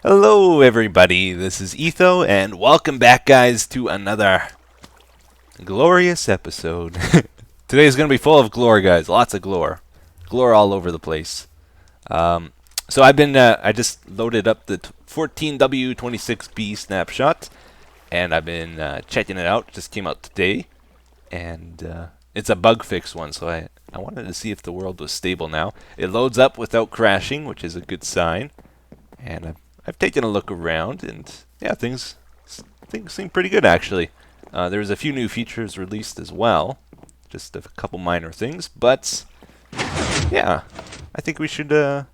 Hello everybody, this is Etho, and welcome back guys to another glorious episode. Today is going to be full of glory guys, lots of glory. Glory all over the place. So I just loaded up the 14W26B snapshot, and I've been checking it out, just came out today, and it's a bug fix one, so I wanted to see if the world was stable now. It loads up without crashing, which is a good sign, and I've taken a look around, and yeah, things seem pretty good actually. There's a few new features released as well, just a couple minor things, but yeah, I think we should go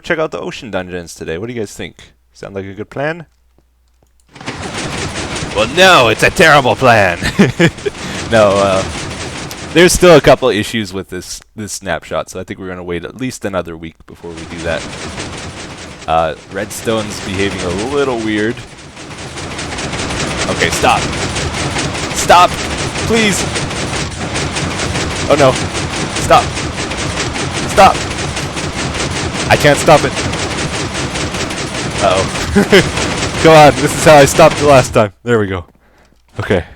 check out the ocean dungeons today. What do you guys think? Sound like a good plan? Well, no, it's a terrible plan. No, there's still a couple issues with this snapshot, so I think we're gonna wait at least another week before we do that. Redstone's behaving a little weird. Okay, stop. Stop! Please! Oh no. Stop. Stop! I can't stop it. Uh-oh. Come on, this is how I stopped the last time. There we go. Okay.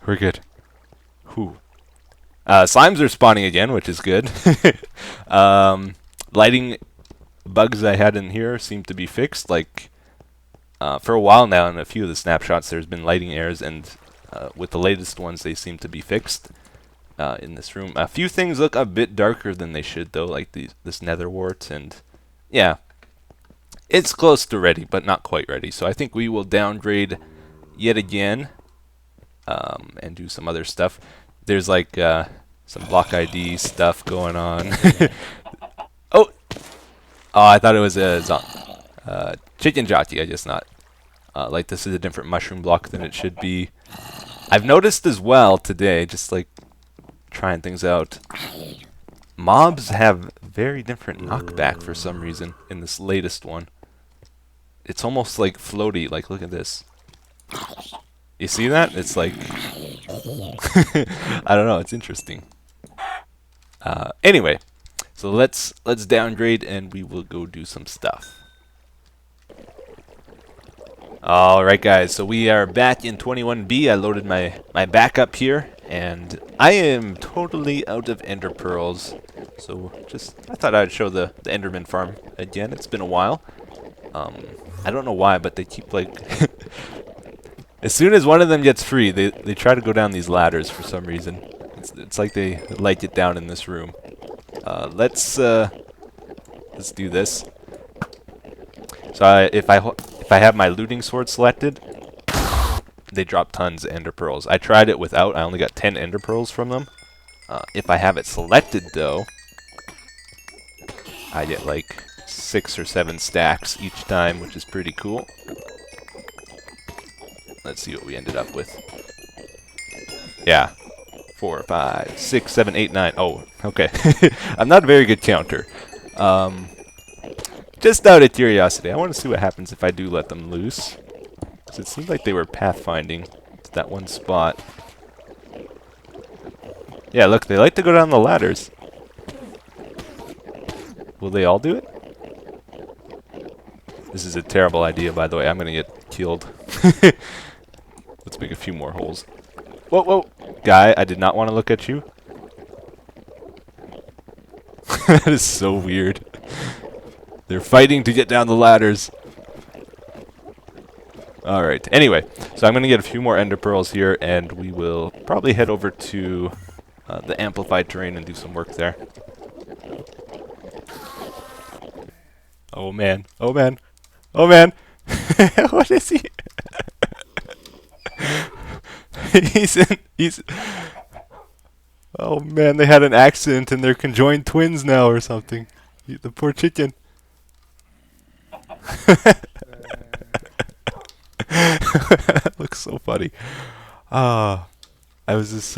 We're good. Whew. Slimes are spawning again, which is good. Lighting bugs I had in here seem to be fixed. Like, for a while now, in a few of the snapshots, there's been lighting errors, and with the latest ones, they seem to be fixed in this room. A few things look a bit darker than they should, though, like this nether wart, and yeah, it's close to ready, but not quite ready. So I think we will downgrade yet again and do some other stuff. There's like some block ID stuff going on. Oh! Oh, I thought it was a chicken jockey. I just not. Like this is a different mushroom block than it should be. I've noticed as well today, just like trying things out, mobs have very different knockback for some reason in this latest one. It's almost like floaty. Like look at this. You see that? It's like I don't know. It's interesting. Anyway. So let's downgrade and we will go do some stuff. Alright guys, so we are back in 21B. I loaded my backup here, and I am totally out of ender pearls. So I thought I'd show the enderman farm again. It's been a while. I don't know why, but they keep like as soon as one of them gets free, they try to go down these ladders for some reason. It's like they like it down in this room. Let's do this. So if I have my looting sword selected, they drop tons of ender pearls. I tried it without. I only got 10 ender pearls from them. If I have it selected though, I get like 6 or 7 stacks each time, which is pretty cool. Let's see what we ended up with. Yeah. 4, 5, 6, 7, 8, 9. Oh, okay. I'm not a very good counter. Just out of curiosity, I want to see what happens if I do let them loose. Because it seemed like they were pathfinding to that one spot. Yeah, look, they like to go down the ladders. Will they all do it? This is a terrible idea, by the way. I'm going to get killed. Let's make a few more holes. Whoa, whoa! Guy, I did not want to look at you. That is so weird. They're fighting to get down the ladders. Alright, anyway. So I'm going to get a few more ender pearls here, and we will probably head over to the amplified terrain and do some work there. Oh man. Oh man. Oh man. What is he? he's oh man, they had an accident and they're conjoined twins now or something. The poor chicken. That looks so funny. I was just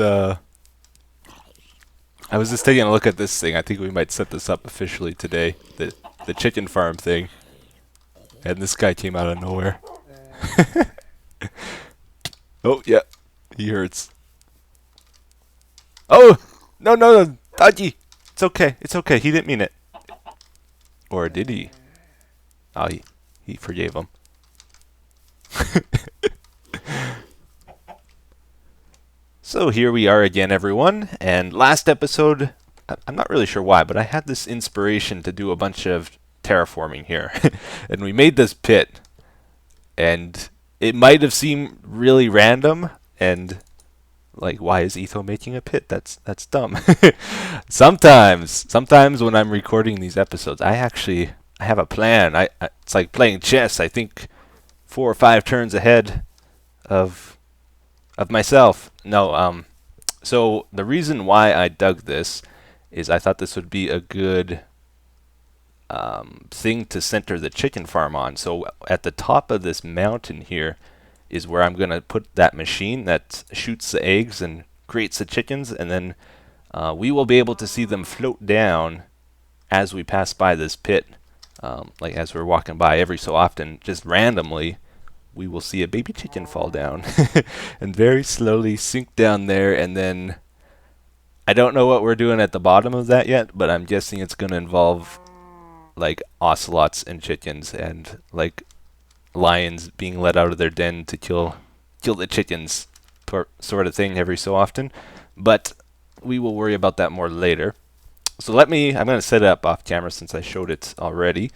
taking a look at this thing. I think we might set this up officially today. The chicken farm thing. And this guy came out of nowhere. Oh yeah. He hurts. Oh! No, no, no! Dodgy! It's okay. It's okay. He didn't mean it. Or did he? Oh, he he forgave him. So here we are again, everyone. And last episode, I'm not really sure why, but I had this inspiration to do a bunch of terraforming here. And we made this pit. And it might have seemed really random and like, why is Etho making a pit? That's dumb. Sometimes when I'm recording these episodes, I have a plan. It's like playing chess. I think 4 or 5 turns ahead of myself. No, so the reason why I dug this is I thought this would be a good thing to center the chicken farm on. So at the top of this mountain here is where I'm going to put that machine that shoots the eggs and creates the chickens, and then we will be able to see them float down as we pass by this pit. Like as we're walking by every so often, just randomly, we will see a baby chicken fall down and very slowly sink down there, and then I don't know what we're doing at the bottom of that yet, but I'm guessing it's going to involve like ocelots and chickens and like lions being let out of their den to kill the chickens sort of thing every so often. But we will worry about that more later. So I'm going to set it up off camera since I showed it already,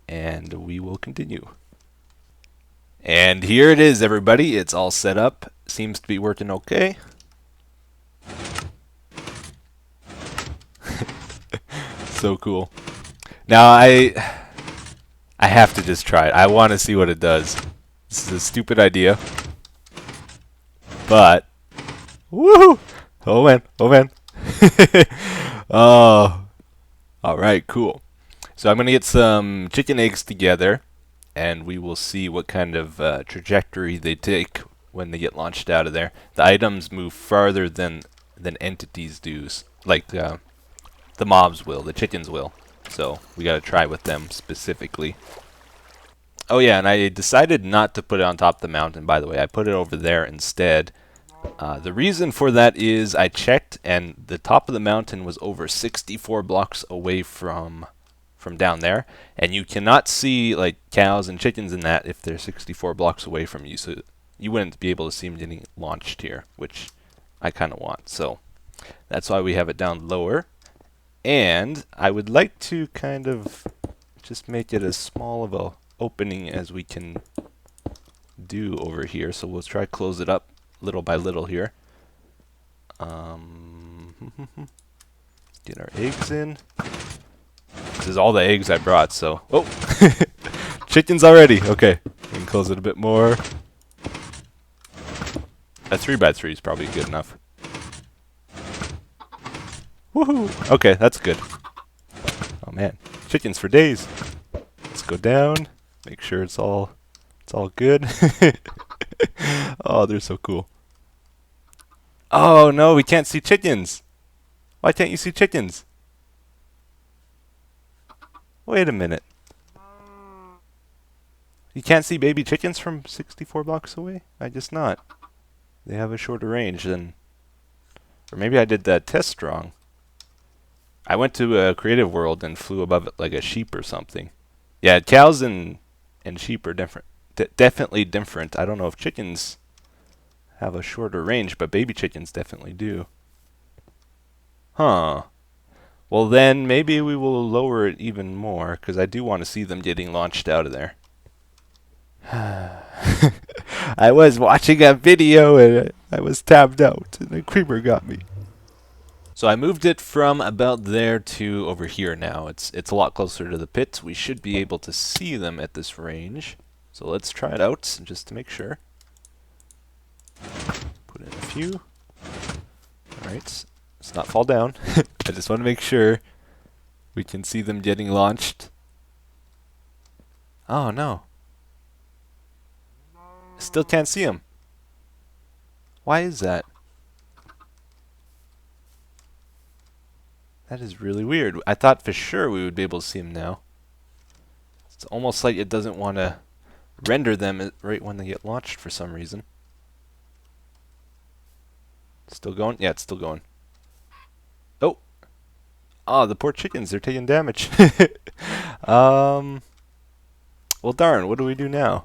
and we will continue. And here it is, everybody. It's all set up. Seems to be working okay. So cool. Now I have to just try it. I want to see what it does. This is a stupid idea. But woohoo! Oh man, oh man. Oh. Alright, cool. So I'm gonna get some chicken eggs together, and we will see what kind of trajectory they take when they get launched out of there. The items move farther than entities do, like the mobs will, the chickens will. So we gotta try with them specifically. Oh yeah, and I decided not to put it on top of the mountain, by the way. I put it over there instead. The reason for that is I checked, and the top of the mountain was over 64 blocks away from down there, and you cannot see like cows and chickens in that if they're 64 blocks away from you, so you wouldn't be able to see them getting launched here, which I kind of want. So that's why we have it down lower, and I would like to kind of just make it as small of a opening as we can do over here. So we'll try to close it up little by little here. Get our eggs in. This is all the eggs I brought, so... Oh! Chickens already! Okay. We can close it a bit more. A 3x3 is probably good enough. Woohoo! Okay, that's good. Oh man. Chickens for days! Let's go down. Make sure it's all good. Oh, they're so cool. Oh no, we can't see chickens! Why can't you see chickens? Wait a minute. You can't see baby chickens from 64 blocks away? I guess not. They have a shorter range than... Or maybe I did that test wrong. I went to a creative world and flew above it like a sheep or something. Yeah, cows and sheep are different. Definitely different. I don't know if chickens have a shorter range, but baby chickens definitely do. Huh. Well then, maybe we will lower it even more, because I do want to see them getting launched out of there. I was watching a video and I was tabbed out, and the creeper got me. So I moved it from about there to over here now. It's a lot closer to the pit. We should be able to see them at this range. So let's try it out just to make sure. Put in a few. Alright. Let's not fall down. I just want to make sure we can see them getting launched. Oh no. Still can't see them. Why is that? That is really weird. I thought for sure we would be able to see them now. It's almost like it doesn't want to render them right when they get launched for some reason. Still going? Yeah, it's still going. Oh! Oh, the poor chickens, they're taking damage. Well, darn, what do we do now?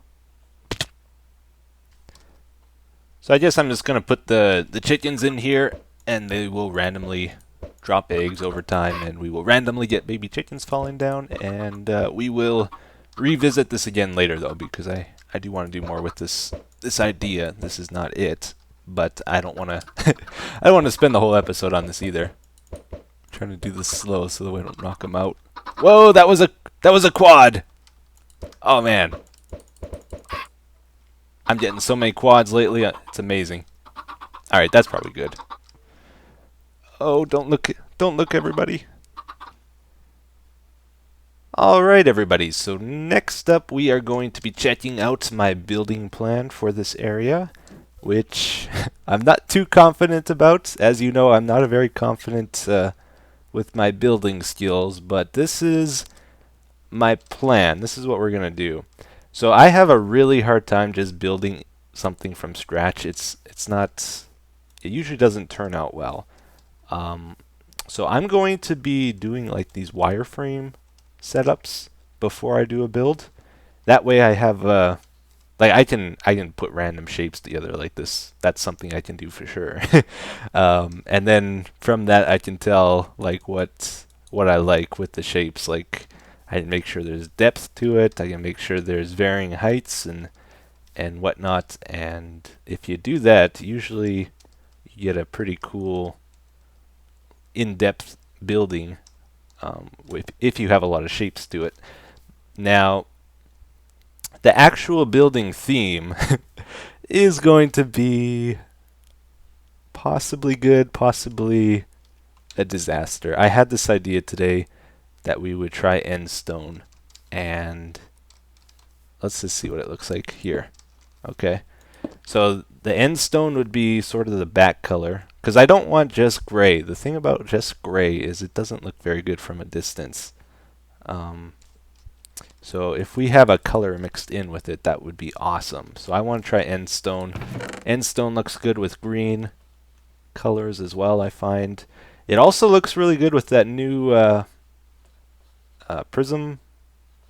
So I guess I'm just going to put the chickens in here, and they will randomly drop eggs over time, and we will randomly get baby chickens falling down, and we will revisit this again later, though, because I do want to do more with this idea. This is not it, but I don't want to I don't want to spend the whole episode on this either. I'm trying to do this slow so that we don't knock them out. Whoa, that was a quad. Oh man, I'm getting so many quads lately. It's amazing. All right, that's probably good. Oh, don't look, everybody. All right, everybody. So next up, we are going to be checking out my building plan for this area, which I'm not too confident about. As you know, I'm not a very confident with my building skills, but this is my plan. This is what we're gonna do. So I have a really hard time just building something from scratch. It's not. It usually doesn't turn out well. So I'm going to be doing like these wireframe setups before I do a build. That way I have like I can put random shapes together like this. That's something I can do for sure. And then from that I can tell like what I like with the shapes. Like I can make sure there's depth to it. I can make sure there's varying heights and whatnot. And if you do that, usually you get a pretty cool in-depth building if you have a lot of shapes to it. Now, the actual building theme is going to be possibly good, possibly a disaster. I had this idea today that we would try end stone, and let's just see what it looks like here. Okay, so the end stone would be sort of the back color, because I don't want just gray. The thing about just gray is it doesn't look very good from a distance. So if we have a color mixed in with it, that would be awesome. So I want to try end stone. End stone looks good with green colors as well, I find. It also looks really good with that new prism,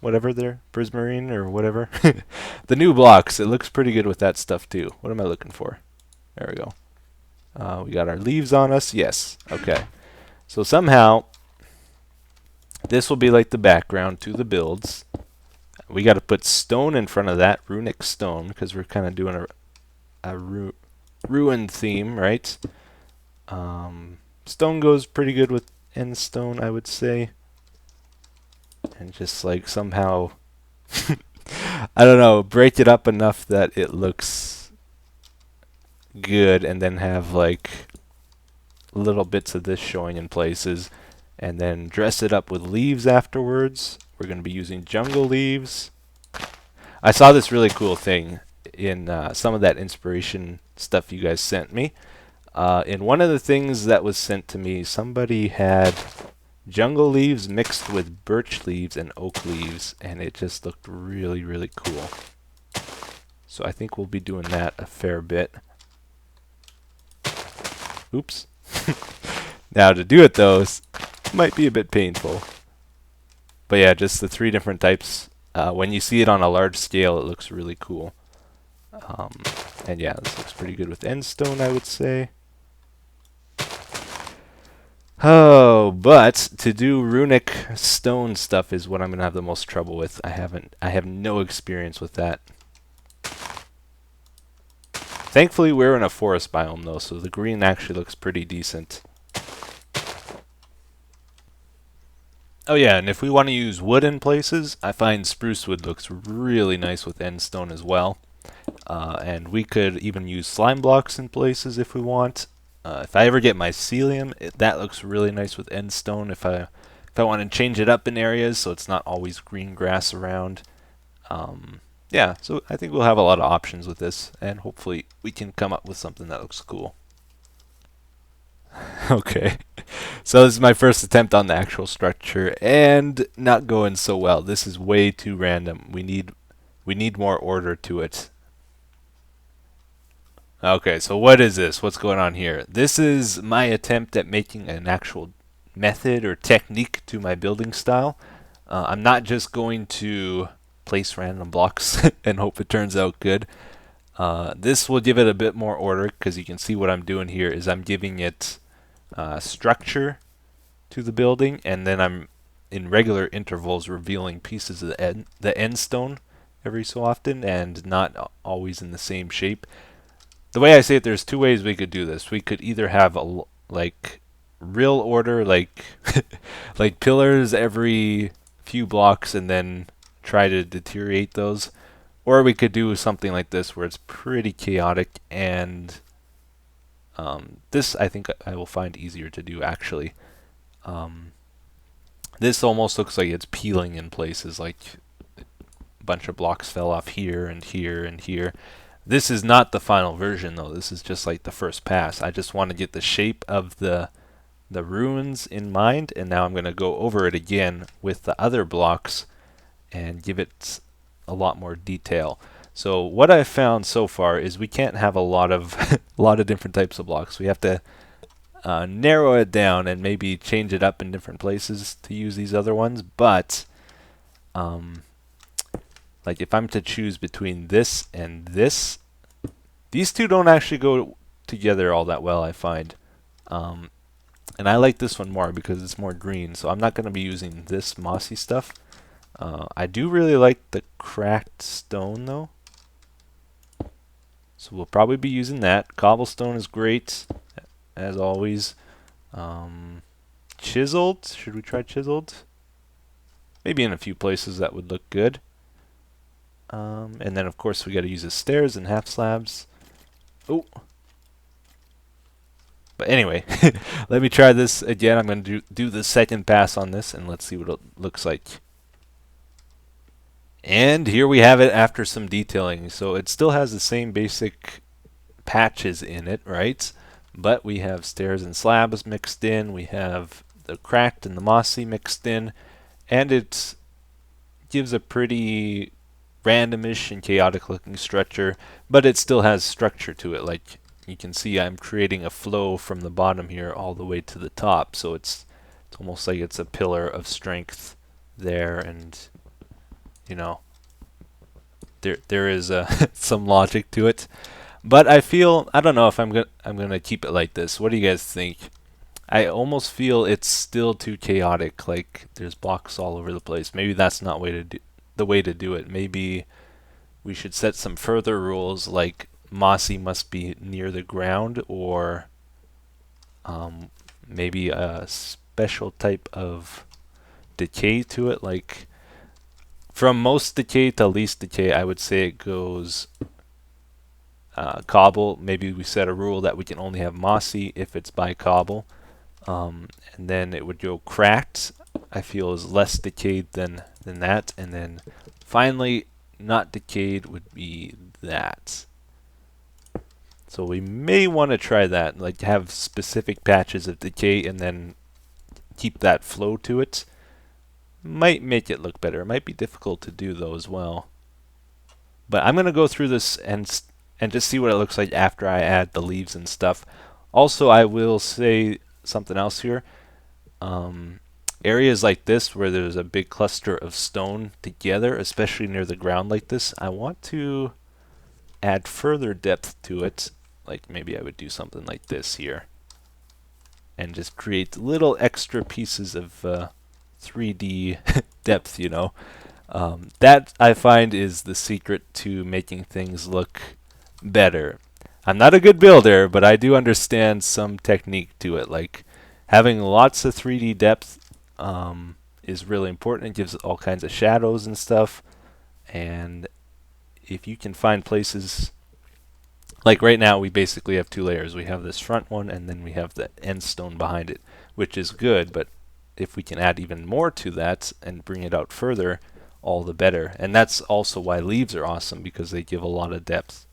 whatever there, prismarine or whatever. The new blocks, it looks pretty good with that stuff too. What am I looking for? There we go. We got our leaves on us. Yes. Okay. So somehow this will be like the background to the builds. We got to put stone in front of that, runic stone, because we're kind of doing a ruined theme, right? Stone goes pretty good with end stone, I would say. And just like somehow, I don't know, break it up enough that it looks good, and then have like little bits of this showing in places, and then dress it up with leaves afterwards. We're going to be using jungle leaves. I saw this really cool thing in some of that inspiration stuff you guys sent me. In one of the things that was sent to me, somebody had jungle leaves mixed with birch leaves and oak leaves, and it just looked really, really cool. So I think we'll be doing that a fair bit. Oops. Now to do it though, might be a bit painful. But yeah, just the 3 different types. When you see it on a large scale, it looks really cool. And yeah, this looks pretty good with end stone, I would say. Oh, but to do runic stone stuff is what I'm gonna have the most trouble with. I have no experience with that. Thankfully, we're in a forest biome though, so the green actually looks pretty decent. Oh yeah, and if we want to use wood in places, I find spruce wood looks really nice with end stone as well. And we could even use slime blocks in places if we want. If I ever get mycelium, that looks really nice with end stone. If I want to change it up in areas so it's not always green grass around. Yeah, so I think we'll have a lot of options with this, and hopefully we can come up with something that looks cool. Okay, so this is my first attempt on the actual structure, and not going so well. This is way too random. We need more order to it. Okay, so what is this? What's going on here? This is my attempt at making an actual method or technique to my building style. I'm not just going to place random blocks and hope it turns out good. This will give it a bit more order, because you can see what I'm doing here is I'm giving it structure to the building, and then I'm in regular intervals revealing pieces of the end stone every so often, and not always in the same shape. The way I say it, there's two ways we could do this. We could either have like real order, like like pillars every few blocks, and then try to deteriorate those. Or we could do something like this where it's pretty chaotic, and this I think I will find easier to do actually. This almost looks like it's peeling in places, like a bunch of blocks fell off here and here and here. This is not the final version though, this is just like the first pass. I just want to get the shape of the ruins in mind, and now I'm going to go over it again with the other blocks and give it a lot more detail. So what I've found so far is we can't have a lot of a lot of different types of blocks. We have to narrow it down and maybe change it up in different places to use these other ones. But like if I'm to choose between this and this, these two don't actually go together all that well, I find. And I like this one more because it's more green, so I'm not going to be using this mossy stuff. I do really like the cracked stone though, so we'll probably be using that. Cobblestone is great, as always. Chiseled, should we try chiseled? Maybe in a few places that would look good. And then of course we got to use the stairs and half slabs. Oh. But anyway, let me try this again. I'm going to do the second pass on this, and let's see what it looks like. And here we have it after some detailing. So it still has the same basic patches in it, right? But we have stairs and slabs mixed in. We have the cracked and the mossy mixed in. And it gives a pretty randomish and chaotic looking structure, but it still has structure to it. Like you can see, I'm creating a flow from the bottom here all the way to the top. So it's almost like it's a pillar of strength there, and you know, there is some logic to it. But I don't know if I'm gonna keep it like this. What do you guys think? I almost feel it's still too chaotic. Like there's blocks all over the place. Maybe that's not the way to do it. Maybe we should set some further rules, like mossy must be near the ground, or maybe a special type of decay to it, like from most decay to least decay. I would say it goes cobble. Maybe we set a rule that we can only have mossy if it's by cobble, and then it would go cracked. I feel is less decayed than that, and then finally not decayed would be that. So we may want to try that, like have specific patches of decay and then keep that flow to it. Might make it look better. It might be difficult to do though as well. But I'm going to go through this and just see what it looks like after I add the leaves and stuff. Also, I will say something else here. Areas like this where there's a big cluster of stone together, especially near the ground like this, I want to add further depth to it. Like maybe I would do something like this here and just create little extra pieces of 3D depth, you know. That I find is the secret to making things look better. I'm not a good builder, but I do understand some technique to it. Like having lots of 3D depth is really important. It gives all kinds of shadows and stuff. And if you can find places, like right now we basically have two layers. We have this front one and then we have the end stone behind it, which is good, but if we can add even more to that and bring it out further, all the better. And that's also why leaves are awesome, because they give a lot of depth.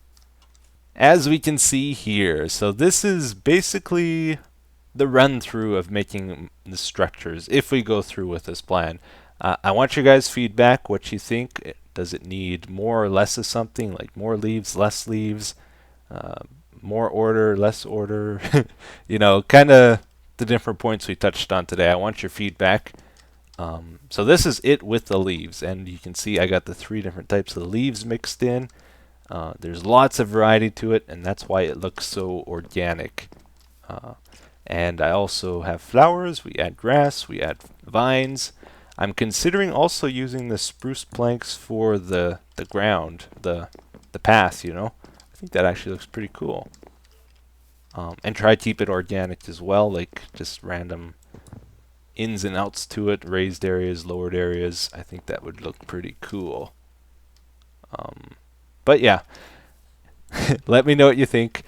As we can see here, so this is basically the run through of making the structures if we go through with this plan. I want your guys' feedback, what you think. Does it need more or less of something, like more leaves, less leaves, more order, less order? You know, kind of the different points we touched on today. I want your feedback. So this is it with the leaves, and you can see I got the 3 different types of leaves mixed in. There's lots of variety to it, and that's why it looks so organic. And I also have flowers, we add grass, we add vines. I'm considering also using the spruce planks for the ground, the path, you know. I think that actually looks pretty cool. And try to keep it organic as well, like just random ins and outs to it, raised areas, lowered areas. I think that would look pretty cool. But yeah, let me know what you think.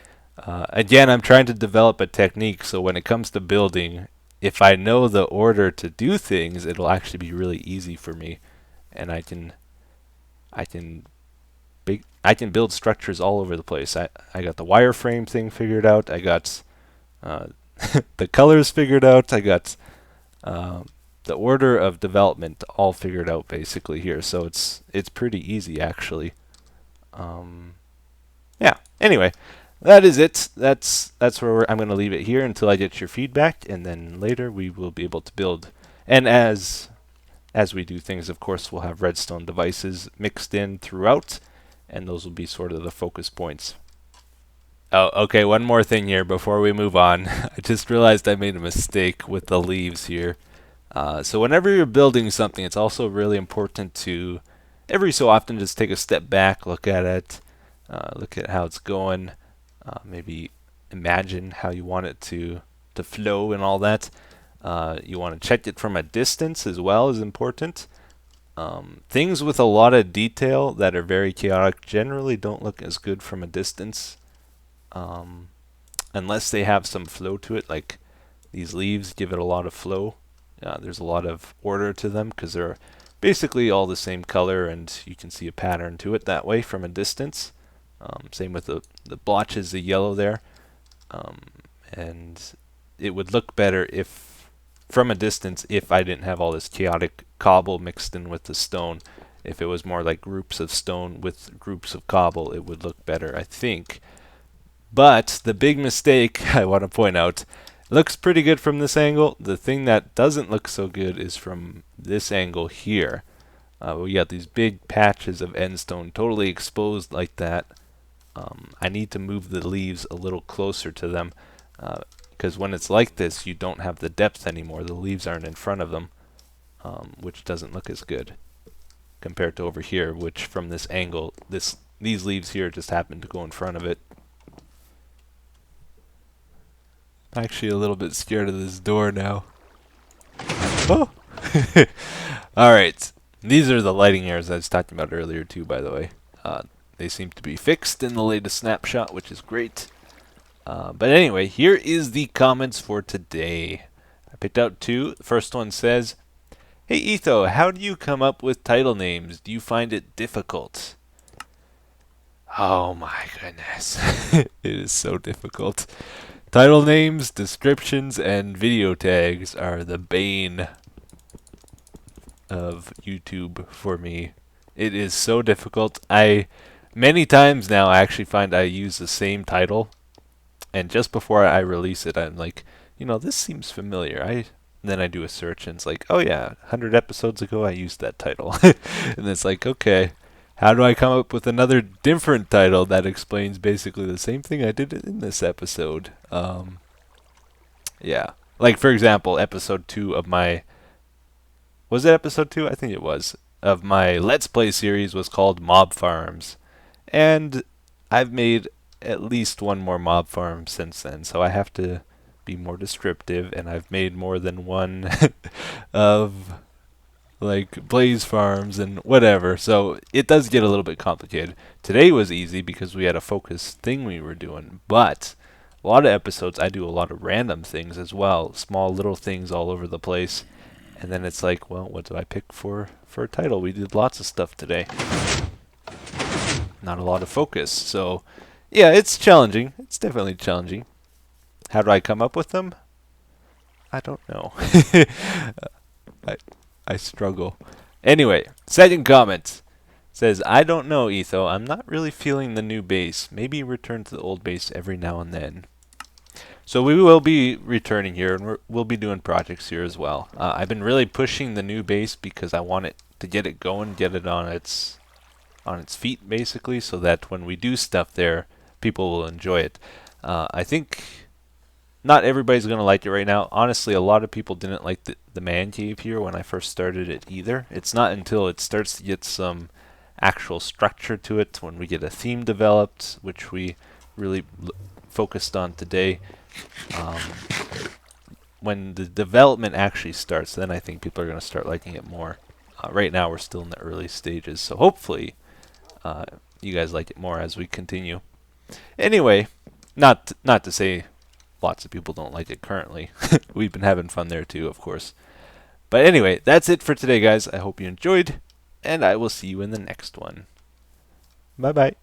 Again, I'm trying to develop a technique so when it comes to building, if I know the order to do things, it'll actually be really easy for me, and I can build structures all over the place. I got the wireframe thing figured out. I got the colors figured out. I got the order of development all figured out basically here. So it's pretty easy actually. Yeah. Anyway, that is it. That's where I'm going to leave it here until I get your feedback, and then later we will be able to build. And as we do things, of course, we'll have redstone devices mixed in throughout, and those will be sort of the focus points. Oh, okay, one more thing here before we move on. I just realized I made a mistake with the leaves here. So whenever you're building something, it's also really important to every so often just take a step back, look at it, look at how it's going, maybe imagine how you want it to flow and all that. You want to check it from a distance as well is important. Things with a lot of detail that are very chaotic generally don't look as good from a distance, unless they have some flow to it, like these leaves give it a lot of flow. There's a lot of order to them because they're basically all the same color, and you can see a pattern to it that way from a distance. Same with the blotches of yellow there. And it would look better if, from a distance, if I didn't have all this chaotic cobble mixed in with the stone. If it was more like groups of stone with groups of cobble, it would look better, I think. But the big mistake I want to point out, looks pretty good from this angle. The thing that doesn't look so good is from this angle here. We got these big patches of end stone totally exposed like that. I need to move the leaves a little closer to them, because when it's like this, you don't have the depth anymore. The leaves aren't in front of them, which doesn't look as good compared to over here, which from this angle, these leaves here just happen to go in front of it. I'm actually a little bit scared of this door now. Oh! Alright, these are the lighting errors I was talking about earlier too, by the way. They seem to be fixed in the latest snapshot, which is great. But anyway, here is the comments for today. I picked out 2. The first one says, "Hey Etho, how do you come up with title names? Do you find it difficult?" Oh my goodness. It is so difficult. Title names, descriptions, and video tags are the bane of YouTube for me. It is so difficult. Many times now I actually find I use the same title, and just before I release it, I'm like, this seems familiar. Then I do a search, and it's like, oh yeah, 100 episodes ago I used that title. And it's like, okay, how do I come up with another different title that explains basically the same thing I did in this episode? Yeah. Like, for example, episode 2 of my... Was it episode 2? I think it was. Of my Let's Play series was called Mob Farms. And I've made at least one more mob farm since then, so I have to be more descriptive, and I've made more than one of like blaze farms and whatever, so it does get a little bit complicated. Today was easy because we had a focused thing we were doing, but a lot of episodes I do a lot of random things as well, small little things all over the place, and then it's like, well, what do I pick for a title? We did lots of stuff today. Not a lot of focus, so yeah, it's challenging. It's definitely challenging. How do I come up with them? I don't know. I struggle. Anyway, second comment says, "I don't know, Etho. I'm not really feeling the new base. Maybe return to the old base every now and then." So we will be returning here, and we'll be doing projects here as well. I've been really pushing the new base because I want it to get it going, get it on its feet basically, so that when we do stuff there, people will enjoy it. I think not everybody's going to like it right now. Honestly, a lot of people didn't like the man cave here when I first started it either. It's not until it starts to get some actual structure to it, when we get a theme developed, which we really focused on today. When the development actually starts, then I think people are going to start liking it more. Right now we're still in the early stages, so hopefully you guys like it more as we continue. Anyway, not to say lots of people don't like it currently. We've been having fun there too, of course. But anyway, that's it for today, guys. I hope you enjoyed, and I will see you in the next one. Bye-bye.